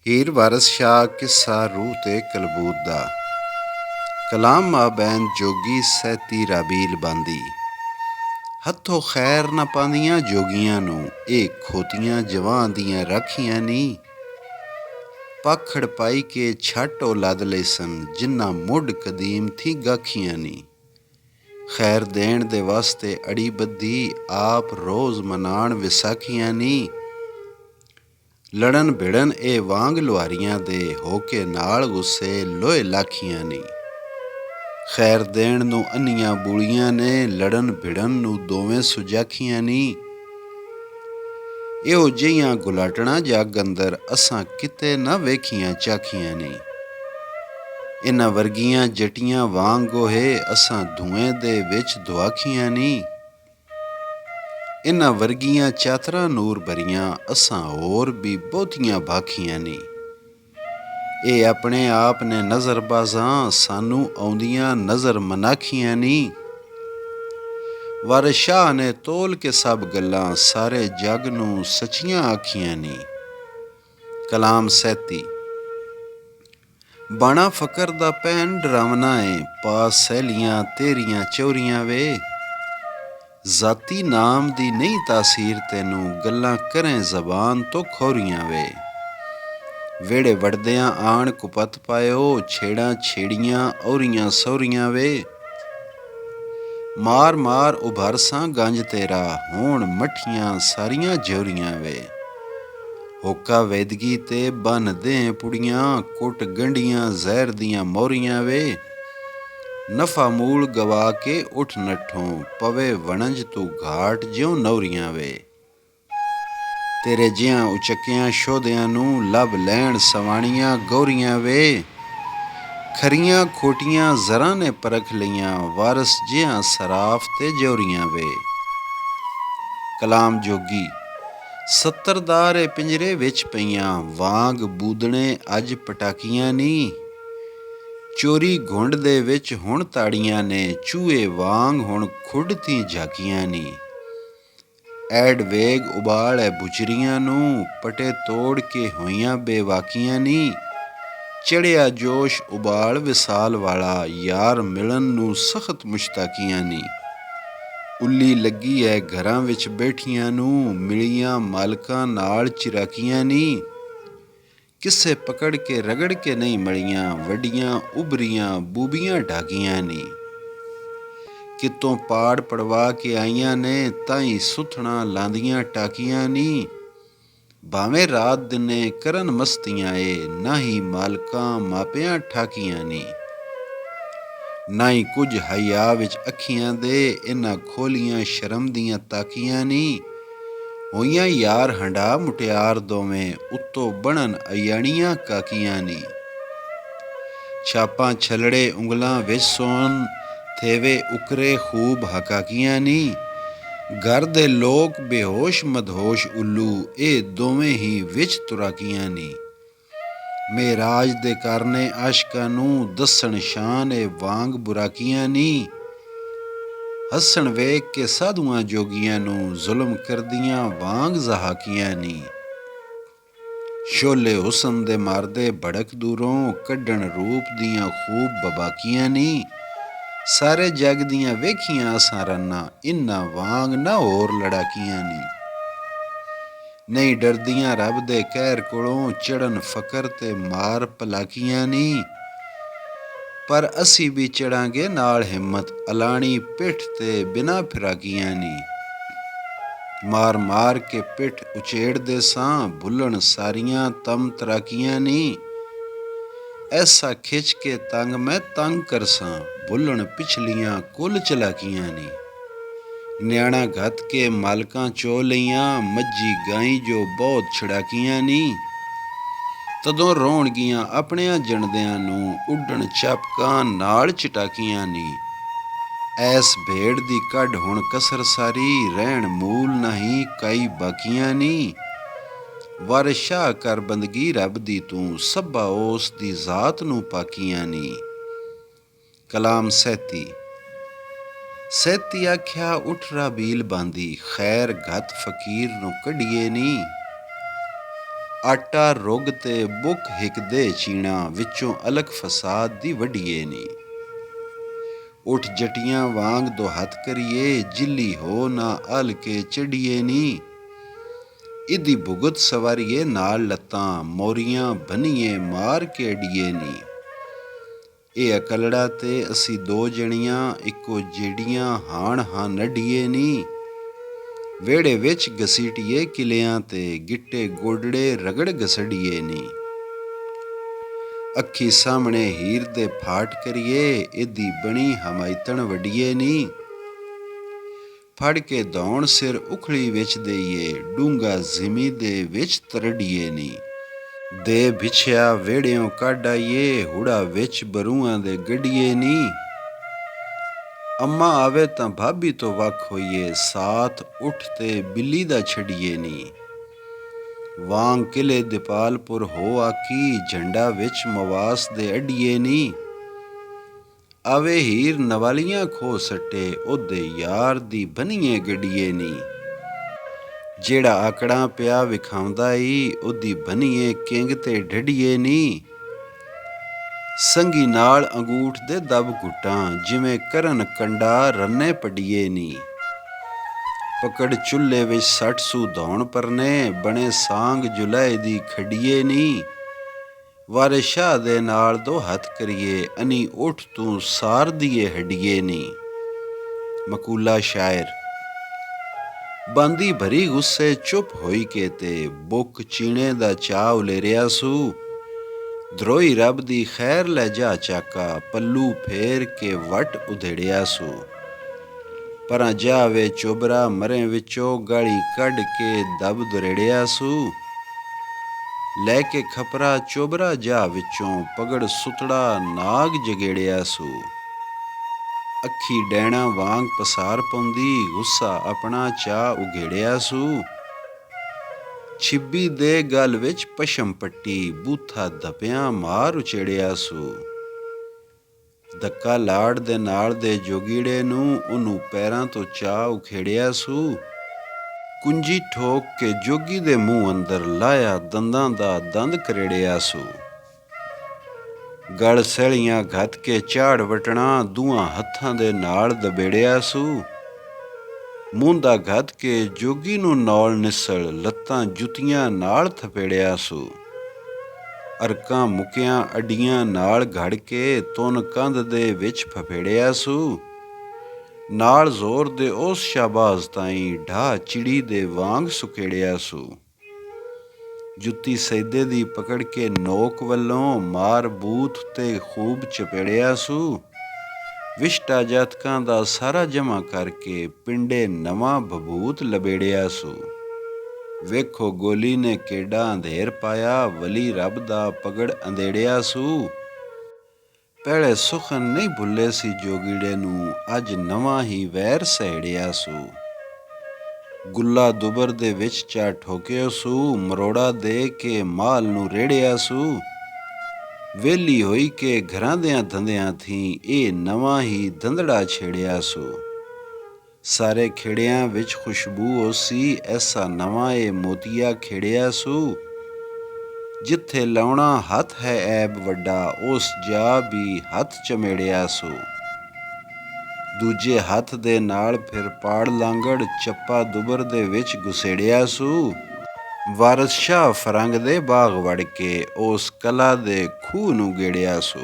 ਹੀਰ ਵਾਰਸ ਸ਼ਾਹ ਕਿੱਸਾ ਰੂਹ ਤੇ ਕਲਬੂਤ ਦਾ। ਕਲਾਮ ਮਾਬੈਨ ਜੋਗੀ ਸਹਿਤੀ ਰਾਬੀਲ ਬਾਂਦੀ। ਹੱਥੋਂ ਖੈਰ ਨਾ ਪਾਉਂਦੀਆਂ ਜੋਗੀਆਂ ਨੂੰ, ਇਹ ਖੋਤੀਆਂ ਜਵਾਂ ਦੀਆਂ ਰਾਖੀਆਂ ਨੀ। ਪਾਖੜ ਪਾਈ ਕੇ ਛੱਟ ਔਲਾਦ ਲੈ ਸਨ, ਜਿਨ੍ਹਾਂ ਮੁੱਢ ਕਦੀਮ ਥੀ ਗਾਖੀਆਂ ਨੀ। ਖੈਰ ਦੇਣ ਦੇ ਵਾਸਤੇ ਅੜੀ ਬੱਧੀ, ਆਪ ਰੋਜ਼ ਮਨਾਣ ਵਿਸਾਖੀਆਂ ਨੀ। ਲੜਨ ਭਿੜਨ ਇਹ ਵਾਂਗ ਲੁਹਾਰੀਆਂ ਦੇ, ਹੋ ਕੇ ਨਾਲ ਗੁੱਸੇ ਲੋਹੇ ਲਾਖੀਆਂ ਨੀ। ਖੈਰ ਦੇਣ ਨੂੰ ਅੰਨੀਆਂ ਬੂਲੀਆਂ ਨੇ, ਲੜਨ ਭਿੜਨ ਨੂੰ ਦੋਵੇਂ ਸੁਜਾਖੀਆਂ ਨੀ। ਇਹੋ ਜਿਹੀਆਂ ਗੁਲਾਟਣਾ ਜੱਗ ਅੰਦਰ, ਅਸਾਂ ਕਿਤੇ ਨਾ ਵੇਖੀਆਂ ਚਾਖੀਆਂ ਨੀ। ਇਹਨਾਂ ਵਰਗੀਆਂ ਜਟੀਆਂ ਵਾਂਗ ਗੋਹੇ, ਅਸਾਂ ਧੂਏਂ ਦੇ ਵਿੱਚ ਦੁਆਖੀਆਂ ਨੀ। ਇਹਨਾਂ ਵਰਗੀਆਂ ਚਾਤਰਾਂ ਨੂਰ ਭਰੀਆਂ, ਅਸਾਂ ਹੋਰ ਵੀ ਬਹੁਤੀਆਂ ਬਾਖੀਆਂ ਨੀ। ਇਹ ਆਪਣੇ ਆਪ ਨੇ ਨਜ਼ਰਬਾਜ਼ਾਂ, ਸਾਨੂੰ ਆਉਂਦੀਆਂ ਨਜ਼ਰ ਮਨਾਖੀਆਂ ਨੀ। ਵਾਰਿਸ ਸ਼ਾਹ ਨੇ ਤੋਲ ਕੇ ਸਭ ਗੱਲਾਂ, ਸਾਰੇ ਜੱਗ ਨੂੰ ਸੱਚੀਆਂ ਆਖੀਆਂ ਨੀ। ਕਲਾਮ ਸਹਿਤੀ। ਬਾਣਾ ਫਕਰ ਦਾ ਪੈਨ ਡਰਾਵਨਾ ਏ, ਪਾਸ ਸਹੇਲੀਆਂ ਤੇਰੀਆਂ ਚੋਰੀਆਂ ਵੇ। ਜ਼ਾਤੀ ਨਾਮ ਦੀ ਨਹੀਂ ਤਾਸੀਰ ਤੈਨੂੰ, ਗੱਲਾਂ ਕਰੇ ਜ਼ਬਾਨ ਤੋਂ ਖੋਰੀਆਂ ਵੇ। ਵਿਹੜੇ ਵੜਦਿਆਂ ਆਣ ਕੁਪੱਤ ਪਾਇਓ, ਛੇੜਾਂ ਛੇੜੀਆਂ ਔਰੀਆਂ ਸਹੁਰੀਆਂ ਵੇ। ਮਾਰ ਮਾਰ ਉਭਰ ਸਾਂ ਗੰਜ ਤੇਰਾ, ਹੋਣ ਮੱਠੀਆਂ ਸਾਰੀਆਂ ਜੋਰੀਆਂ ਵੇ। ਹੋਕਾ ਵੈਦਗੀ ਤੇ ਬੰਨ ਦੇ ਪੁੜੀਆਂ, ਕੁੱਟ ਗੰਢੀਆਂ ਜ਼ਹਿਰ ਦੀਆਂ ਮੋਰੀਆਂ ਵੇ। ਨਫਾ ਮੂਲ ਗਵਾ ਕੇ ਉੱਠ ਨੱਠੋਂ, ਪਵੇ ਵਣਜ ਤੂੰ ਘਾਟ ਜਿਉਂ ਨੌਰੀਆਂ ਵੇ। ਤੇਰੇ ਜਿਹਾਂ ਉਚੱਕਿਆਂ ਸ਼ੋਧਿਆਂ ਨੂੰ, ਲੱਭ ਲੈਣ ਸਵਾਣੀਆਂ ਗੌਰੀਆਂ ਵੇ। ਖਰੀਆਂ ਖੋਟੀਆਂ ਜ਼ਰਾਂ ਨੇ ਪਰਖ ਲਈਆਂ, ਵਾਰਸ ਜਿਹਾਂ ਸਰਾਫ ਤੇ ਜੋਰੀਆਂ ਵੇ। ਕਲਾਮ ਜੋਗੀ। ਸੱਤਰਦਾਰ ਪਿੰਜਰੇ ਵਿੱਚ ਪਈਆਂ, ਵਾਂਗ ਬੂਦਣੇ ਅੱਜ ਪਟਾਕੀਆਂ ਨੀ। ਚੋਰੀ ਘੁੰਡ ਦੇ ਵਿੱਚ ਹੁਣ ਤਾੜੀਆਂ ਨੇ, ਚੂਹੇ ਵਾਂਗ ਹੁਣ ਖੁੱਡ ਤੀ ਝਾਕੀਆਂ ਨੀ। ਐਡ ਵੇਗ ਉਬਾਲ ਹੈ ਬੁਚਰੀਆਂ ਨੂੰ, ਪਟੇ ਤੋੜ ਕੇ ਹੋਈਆਂ ਬੇਵਾਕੀਆਂ ਨੀ। ਚੜਿਆ ਜੋਸ਼ ਉਬਾਲ ਵਿਸਾਲ ਵਾਲਾ, ਯਾਰ ਮਿਲਣ ਨੂੰ ਸਖਤ ਮੁਸ਼ਤਾਕੀਆਂ ਨੀ। ਉੱਲੀ ਲੱਗੀ ਹੈ ਘਰਾਂ ਵਿੱਚ ਬੈਠੀਆਂ ਨੂੰ, ਮਿਲੀਆਂ ਮਾਲਕਾਂ ਨਾਲ ਚਿਰਾਕੀਆਂ ਨੀ। ਕਿਸੇ ਪਕੜ ਕੇ ਰਗੜ ਕੇ ਨਹੀਂ ਮਲੀਆਂ, ਵੱਡੀਆਂ ਉਭਰੀਆਂ ਬੂਬੀਆਂ ਢਾਕੀਆਂ ਨੀ। ਕਿਤੋਂ ਪਾੜ ਪੜਵਾ ਕੇ ਆਈਆਂ ਨੇ, ਤਾਈਂ ਸੁਥਣਾ ਲਾਂਦੀਆਂ ਟਾਕੀਆਂ ਨੀ। ਭਾਵੇਂ ਰਾਤ ਦਿਨੇ ਕਰਨ ਮਸਤੀਆਂ ਏ, ਨਾ ਹੀ ਮਾਲਕਾਂ ਮਾਪਿਆਂ ਠਾਕੀਆਂ ਨੀ। ਨਾ ਹੀ ਕੁਝ ਹਯਾ ਵਿੱਚ ਅੱਖੀਆਂ ਦੇ, ਇਹਨਾਂ ਖੋਲੀਆਂ ਸ਼ਰਮ ਦੀਆਂ ਤਾਕੀਆਂ ਨੀ। ਹੋਈਆਂ ਯਾਰ ਹੰਢਾ ਮੁਟਿਆਰ ਦੋਵੇਂ, ਉੱਤੋਂ ਬਣਨ ਅਯਾਣੀਆਂ ਕਾਕੀਆਂ ਨੀ। ਛਾਪਾਂ ਛਲੜੇ ਉਂਗਲਾਂ ਵਿੱਚ ਸੋਨ, ਥੇਵੇ ਉਕਰੇ ਖੂਬ ਹਕਾਕੀਆਂ ਨੀ। ਘਰ ਦੇ ਲੋਕ ਬੇਹੋਸ਼ ਮਦਹੋਸ਼ ਉੱਲੂ, ਇਹ ਦੋਵੇਂ ਹੀ ਵਿੱਚ ਤੁਰਾਕੀਆਂ ਨੀ। ਮੇਰਾਜ ਦੇ ਕਰਨੇ ਆਸ਼ਕਾਂ ਨੂੰ, ਦੱਸਣ ਸ਼ਾਨ ਇਹ ਵਾਂਗ ਬੁਰਾਕੀਆਂ ਨੀ। ਹੱਸਣ ਵੇਖ ਕੇ ਸਾਧੂਆਂ ਜੋਗੀਆਂ ਨੂੰ, ਜ਼ੁਲਮ ਕਰਦੀਆਂ ਵਾਂਗ ਜ਼ਹਾਕੀਆਂ ਨੀ। ਸ਼ੋਲੇ ਹੁਸਨ ਦੇ ਮਾਰਦੇ ਭੜਕ ਦੂਰੋਂ, ਕੱਢਣ ਰੂਪ ਦੀਆਂ ਖੂਬ ਬਬਾਕੀਆਂ ਨੀ। ਸਾਰੇ ਜੱਗ ਦੀਆਂ ਵੇਖੀਆਂ ਅਸਾਂ ਰੰਨਾਂ, ਇਹਨਾਂ ਵਾਂਗ ਨਾ ਹੋਰ ਲੜਾਕੀਆਂ ਨੀ। ਨਹੀਂ ਡਰਦੀਆਂ ਰੱਬ ਦੇ ਕਹਿਰ ਕੋਲੋਂ, ਚੜਨ ਫਕਰ ਤੇ ਮਾਰ ਭਲਾਕੀਆਂ ਨੀ। ਪਰ ਅਸੀਂ ਵੀ ਚੜਾਂਗੇ ਨਾਲ ਹਿੰਮਤ, ਅਲਾਣੀ ਪਿੱਠ ਤੇ ਬਿਨਾਂ ਫਿਰਾਕੀਆਂ ਨੀ। ਮਾਰ ਮਾਰ ਕੇ ਪਿੱਠ ਉਚੇੜਦੇ ਸਾਂ, ਭੁੱਲਣ ਸਾਰੀਆਂ ਤਮ ਤਰਾਕੀਆਂ ਨੀ। ਐਸਾ ਖਿੱਚ ਕੇ ਤੰਗ ਮੈਂ ਤੰਗ ਕਰਸਾਂ, ਭੁੱਲਣ ਪਿਛਲੀਆਂ ਕੁੱਲ ਚਲਾਕੀਆਂ ਨੀ। ਨਿਆਣਾ ਘੱਤ ਕੇ ਮਾਲਕਾਂ ਚੋ ਲਈਆਂ, ਮੱਝੀ ਗਾਈ ਜੋ ਬਹੁਤ ਛੜਾਕੀਆਂ ਨੀ। ਤਦੋਂ ਰੋਣਗੀਆਂ ਆਪਣਿਆਂ ਜਣਦਿਆਂ ਨੂੰ, ਉੱਡਣ ਚਾਪਕਾਂ ਨਾਲ ਚਟਾਕੀਆਂ ਨੀ। ਐਸ ਭੇੜ ਦੀ ਕੱਢ ਹੁਣ ਕਸਰ ਸਾਰੀ, ਰਹਿਣ ਮੂਲ ਨਹੀਂ ਕਾਈ ਬਾਕੀਆਂ ਨੀ। ਵਾਰਿਸ ਸ਼ਾਹ ਕਰ ਬੰਦਗੀ ਰੱਬ ਦੀ ਤੂੰ, ਸਭਾ ਉਸ ਦੀ ਜ਼ਾਤ ਨੂੰ ਪਾਕੀਆਂ ਨੀ। ਕਲਾਮ ਸਹਿਤੀ। ਸਹਿਤੀ ਆਖਿਆ ਉੱਠ ਰਾਬੀਲ ਬਾਂਦੀ, ਖੈਰ ਘੱਤ ਫਕੀਰ ਨੂੰ ਕੱਢੀਏ ਨੀ। ਆਟਾ ਰੁੱਗ ਤੇ ਬੁੱਕ ਹਿੱਕਦੇ ਚੀਣਾ, ਵਿੱਚੋਂ ਅਲਖ ਫਸਾਦ ਦੀ ਵੱਢੀਏ ਨੀ। ਉੱਠ ਜਟੀਆਂ ਵਾਂਗ ਦੋ ਹੱਥ ਕਰੀਏ, ਜਿੱਲੀ ਹੋ ਨਾ ਅਲ ਕੇ ਚੜੀਏ ਨੀ। ਇਹਦੀ ਭੁਗਤ ਸਵਾਰੀਏ ਨਾਲ ਲੱਤਾਂ, ਮੋਰੀਆਂ ਬੰਨੀਏ ਮਾਰ ਕੇ ਅੜੀਏ ਨੀ। ਇਹ ਅਕਲੜਾ ਤੇ ਅਸੀਂ ਦੋ ਜਣੀਆਂ, ਇੱਕੋ ਜਿਹੜੀਆਂ ਹਾਣ ਹਾਂ ਨੱਢੀਏ ਨੀ। ਵਿਹੜੇ ਵਿੱਚ ਘਸੀਟੀਏ ਕਿਲਿਆਂ ਤੇ, ਗਿੱਟੇ ਗੋਡੜੇ ਰਗੜ ਘਸੜੀਏ ਨੀ। ਅੱਖੀ ਸਾਹਮਣੇ ਹੀਰ ਦੇ ਫਾਟ ਕਰੀਏ, ਇਹਦੀ ਬਣੀ ਹਮਾਇਤਣ ਵੱਢੀਏ ਨੀ। ਫੜ ਕੇ ਦੌਣ ਸਿਰ ਉਖਲੀ ਵਿੱਚ ਦੇਈਏ, ਡੂੰਘਾ ਜ਼ਿਮੀ ਦੇ ਵਿੱਚ ਤਰੜੀਏ ਨੀ। ਦੇ ਵਿਛਿਆ ਵਿਹੜਿਓਂ ਕੱਢ ਆਈਏ, ਹੁੜਾ ਵਿੱਚ ਬਰੂਆਂ ਦੇ ਗੱਡੀਏ ਨੀ। ਅੰਮਾ ਆਵੇ ਤਾਂ ਭਾਬੀ ਤੋਂ ਵੱਖ ਹੋਈਏ, ਸਾਥ ਉੱਠ ਤੇ ਬਿੱਲੀ ਦਾ ਛੱਡੀਏ ਨੀ। ਵਾਂਗ ਕਿਲੇ ਦਿਪਾਲਪੁਰ ਹੋ ਆਕੀ, ਝੰਡਾ ਵਿੱਚ ਮਵਾਸ ਦੇ ਅੱਡੀਏ ਨੀ। ਆਵੇ ਹੀਰ ਨਵਾਲੀਆਂ ਖੋ ਸੱਟੇ, ਉਹਦੇ ਯਾਰ ਦੀ ਬੰਨੀਏ ਗੱਡੀਏ ਨੀ। ਜਿਹੜਾ ਆਕੜਾਂ ਪਿਆ ਵਿਖਾਉਂਦਾ ਈ, ਉਹਦੀ ਬੰਨੀਏ ਕਿੰਗ ਤੇ ਢੱਡੀਏ ਨੀ। ਸੰਗੀ ਨਾਲ ਅੰਗੂਠ ਦੇ ਦਬ ਘੁੱਟਾਂ, ਜਿਵੇਂ ਕਰਨ ਕੰਡਾ ਰੰਨੇ ਪੱਡੀਏ ਨੀ। ਪਕੜ ਚੁੱਲ੍ਹੇ ਵਿੱਚ ਸੱਟ ਸੂ ਧੌਣ ਪਰਨੇ, ਬਣੇ ਸਾਂਗ ਜੁਲਾਏ ਦੀ ਖੱਡੀਏ ਨੀ। ਵਾਰਿਸ ਸ਼ਾਹ ਦੇ ਨਾਲ ਦੋ ਹੱਥ ਕਰੀਏ, ਅਨੀ ਉੱਠ ਤੂੰ ਸਾਰ ਦੀਏ ਹੱਡੀਏ ਨੀ। ਮਕੂਲਾ ਸ਼ਾਇਰ। ਬਾਂਦੀ ਭਰੀ ਗੁੱਸੇ ਚੁੱਪ ਹੋਈ ਕੇ ਤੇ, ਬੁੱਕ ਚੀਣੇ ਦਾ ਚਾਅ ਉਲੇਰਿਆ ਸੂ। ਧਰੋਈ ਰੱਬ ਦੀ ਖੈਰ ਲੈ ਜਾ ਚਾਕਾ, ਪੱਲੂ ਫੇਰ ਕੇ ਵੱਟ ਉਧੇੜਿਆ ਸੂ। ਪਰਾਂ ਜਾਵੇ ਚੋਬਰਾ ਮਰੇ ਵਿੱਚੋਂ, ਗਾਲੀ ਕੱਢ ਕੇ ਦਬ ਦੁਰੇੜਿਆ ਸੂ। ਲੈ ਕੇ ਖਪਰਾ ਚੋਬਰਾ ਜਾ ਵਿੱਚੋਂ, ਪਗੜ ਸੁਤੜਾ ਨਾਗ ਜਗੇੜਿਆ ਸੂ। ਅੱਖੀ ਡੈਣਾ ਵਾਂਗ ਪਸਾਰ ਪਾਉਂਦੀ, ਗੁੱਸਾ ਆਪਣਾ ਚਾਅ ਉਘੇੜਿਆ ਸੂ। ਛਿੱਬੀ ਦੇ ਗਲ ਵਿੱਚ ਪਸ਼ਮ ਪੱਟੀ, ਬੂਥਾ ਧੱਪਿਆਂ ਮਾਰ ਉਚੇੜਿਆ ਸੂ। ਧੱਕਾ ਲਾੜ ਦੇ ਨਾਲ ਦੇ ਜੋਗੀੜੇ ਨੂੰ, ਉਹਨੂੰ ਪੈਰਾਂ ਤੋਂ ਚਾਅ ਉਖੇੜਿਆ ਸੂ। ਕੁੰਜੀ ਠੋਕ ਕੇ ਜੋਗੀ ਦੇ ਮੂੰਹ ਅੰਦਰ, ਲਾਇਆ ਦੰਦਾਂ ਦਾ ਦੰਦ ਕਰੇੜਿਆ ਸੂ। ਗਲ ਸੈਲੀਆਂ ਘੱਤ ਕੇ ਝਾੜ ਵਟਣਾ, ਦੋਹਾਂ ਹੱਥਾਂ ਦੇ ਨਾਲ ਦਬੇੜਿਆ ਸੂ। ਮੂੰਦਾ ਘੱਤ ਕੇ ਜੋਗੀ ਨੂੰ ਨੌਲ ਨਿਸਲ, ਲੱਤਾਂ ਜੁੱਤੀਆਂ ਨਾਲ ਥਪੇੜਿਆ ਸੂ। ਅਰਕਾਂ ਮੁੱਕਿਆਂ ਅੱਡੀਆਂ ਨਾਲ ਘੜ ਕੇ, ਤੁੰਨ ਕੰਧ ਦੇ ਵਿੱਚ ਫਫੇੜਿਆ ਸੂ। ਨਾਲ ਜ਼ੋਰ ਦੇ ਉਸ ਸ਼ਾਹਬਾਜ਼ ਤਾਈਂ, ਢਾਹ ਚਿੜੀ ਦੇ ਵਾਂਗ ਸੁਕੇੜਿਆ ਸੂ। ਜੁੱਤੀ ਸੈਦੇ ਦੀ ਪਕੜ ਕੇ ਨੋਕ ਵੱਲੋਂ, ਮਾਰ ਬੂਥ ਤੇ ਖੂਬ ਚਪੇੜਿਆ ਸੂ। ਵਿਸ਼ਟਾ ਜਾਤਕਾਂ ਦਾ ਸਾਰਾ ਜਮ੍ਹਾਂ ਕਰਕੇ, ਪਿੰਡੇ ਨਵਾਂ ਭਬੂਤ ਲਬੇੜਿਆ ਸੂ। ਵੇਖੋ ਗੋਲੀ ਨੇ ਕੇਡਾ ਅੰਧੇਰ ਪਾਇਆ, ਵਲੀ ਰੱਬ ਦਾ ਪਗੜ ਅੰਧੇੜਿਆ ਸੂ। ਪਹਿਲੇ ਸੁਖਨ ਨਹੀਂ ਭੁੱਲੇ ਸੀ ਜੋਗੀੜੇ ਨੂੰ, ਅੱਜ ਨਵਾਂ ਹੀ ਵੈਰ ਸਹੇੜਿਆ ਸੂ। ਗੁੱਲਾ ਦੁਬਰ ਦੇ ਵਿੱਚ ਚਾ ਠੋਕਿਆ ਸੂ, ਮਰੋੜਾ ਦੇ ਕੇ ਮਾਲ ਨੂੰ ਰੇੜਿਆ ਸੂ। ਵਿਹਲੀ ਹੋਈ ਕੇ ਘਰਾਂ ਦਿਆਂ ਧੰਦਿਆਂ ਥੀ, ਇਹ ਨਵਾਂ ਹੀ ਧੰਦੜਾ ਛੇੜਿਆ ਸੂ। ਸਾਰੇ ਖੇੜਿਆਂ ਵਿੱਚ ਖੁਸ਼ਬੂ ਹੋਸੀ, ਐਸਾ ਨਵਾਂ ਇਹ ਮੋਤੀਆ ਖੇੜਿਆ ਸੂ। ਜਿੱਥੇ ਲਾਉਣਾ ਹੱਥ ਹੈ ਐਬ ਵੱਡਾ, ਉਸ ਜਾ ਵੀ ਹੱਥ ਚਮੇੜਿਆ ਸੂ। ਦੂਜੇ ਹੱਥ ਦੇ ਨਾਲ ਫਿਰ ਪਾੜ ਲਾਂਗੜ, ਚੱਪਾ ਦੁਬਰ ਦੇ ਵਿੱਚ ਘੁਸੇੜਿਆ ਸੂ। ਵਾਰਿਸ ਸ਼ਾਹ ਫਰੰਗ ਦੇ ਬਾਗ ਵੜ ਕੇ, ਉਸ ਕਲਾ ਦੇ ਖੂਹ ਨੂੰ ਗੇੜਿਆ ਸੂ।